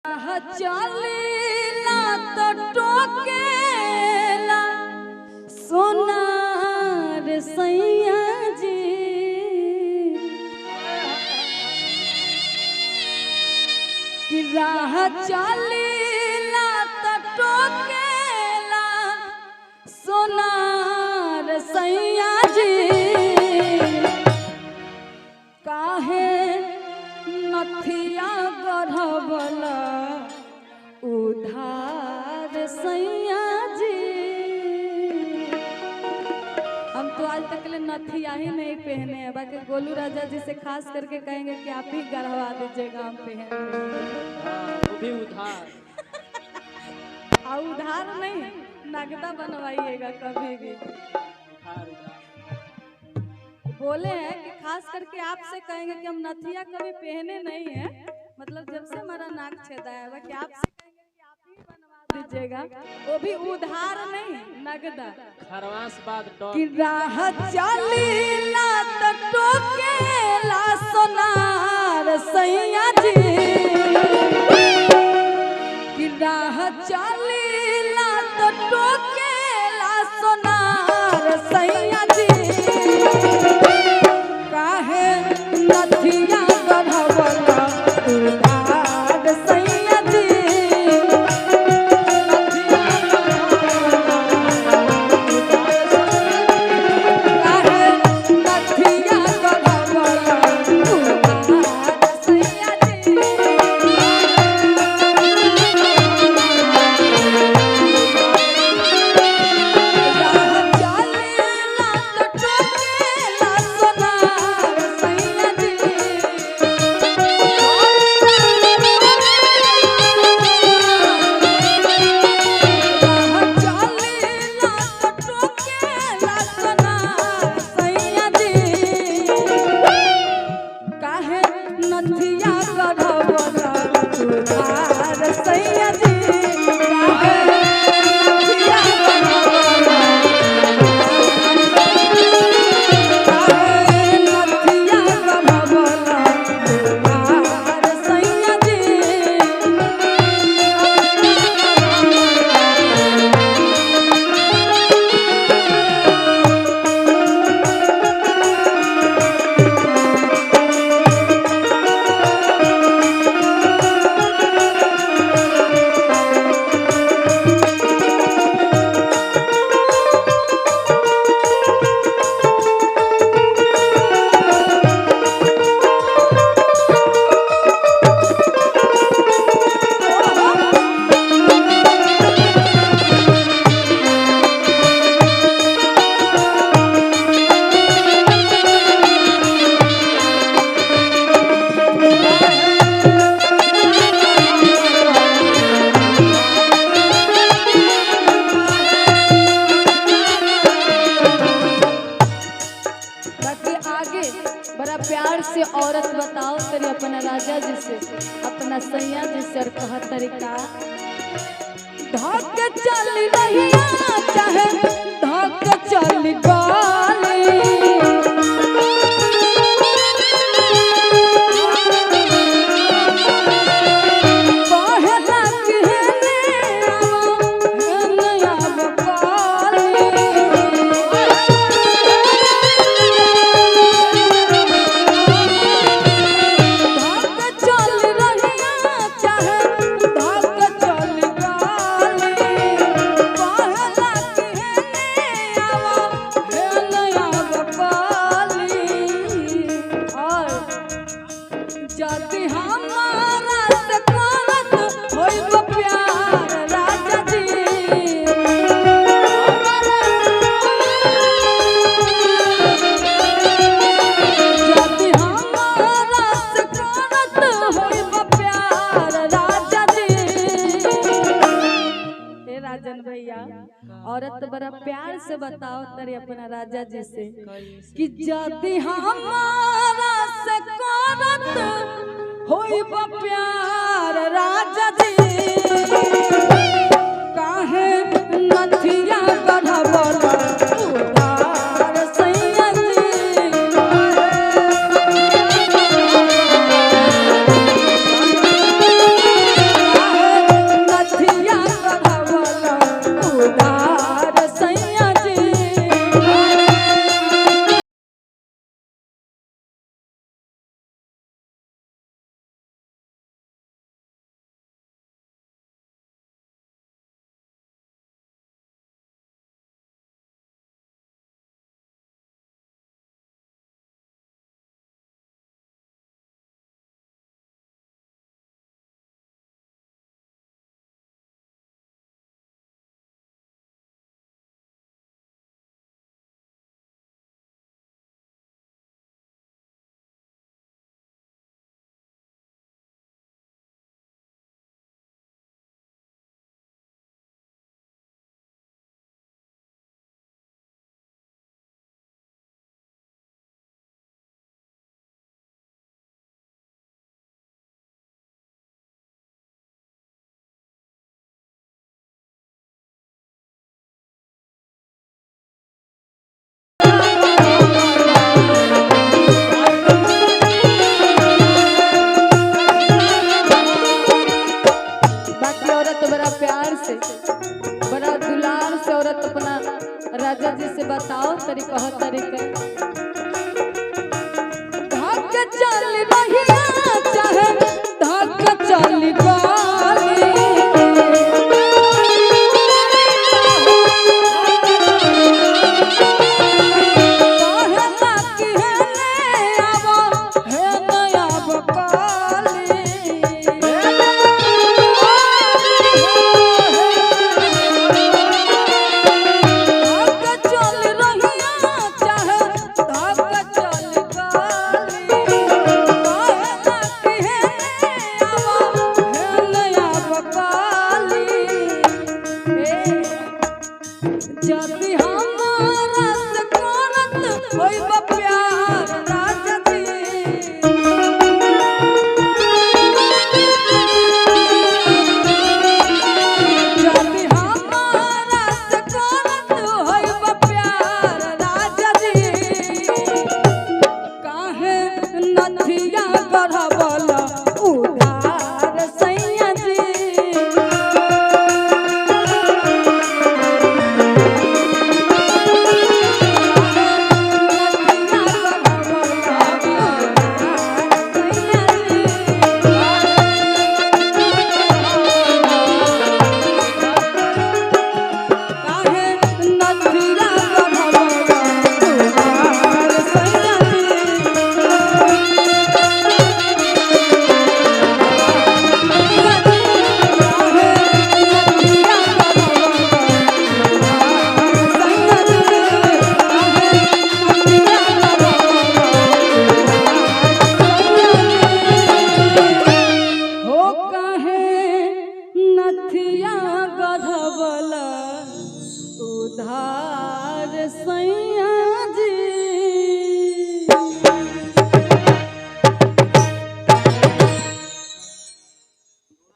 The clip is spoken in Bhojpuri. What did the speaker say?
चलेला तो टोकेला सोनार सैया जी कि राह चलेला तो टोकेला सोनार सैया जी काहे नथिया गढ़बला उधार सैया जी। हम तो आज तक ले नथिया ही नहीं पहने हैं, बाकी गोलू राजा जी से खास करके कहेंगे कि आप ही गढ़वा दीजिएगा, हम पहन वो भी उधार उधार नहीं, नगदा बनवाइएगा कभी भी। बोले हैं कि खास करके आपसे कहेंगे कि हम नथिया कभी पहने नहीं है, मतलब जब से हमारा नाक छेदा है कि आपसे कहेंगे कि आप ही बनवा दीजिएगा, वो भी उधार नहीं नगदा। खरवास बाद कि राह चलेला तो टोकेला सोनार सैया जी कि राह चलेला तो टोकेला सोनार सैया जी काहे नथिया गढ़बला उधार सैया जी काहे नथिया गढ़बला उधार सैया जी प्यार से औरत बताओ तेरे अपना राजा जी से अपना सैया जी से और कहा तरीका धक चल रही चाहे धक चल गाली औरत बड़ा प्यार से बताओ तेरे अपना राजा जी से कि जाति हमारा से करत होई प्यार राजा जी काहे नथिया गढ़बला उधार सैया जी से, बड़ा दुलार से औरत अपना राजा जी से बताओ तरी कह तरीके धक चल रही चाहे धक चल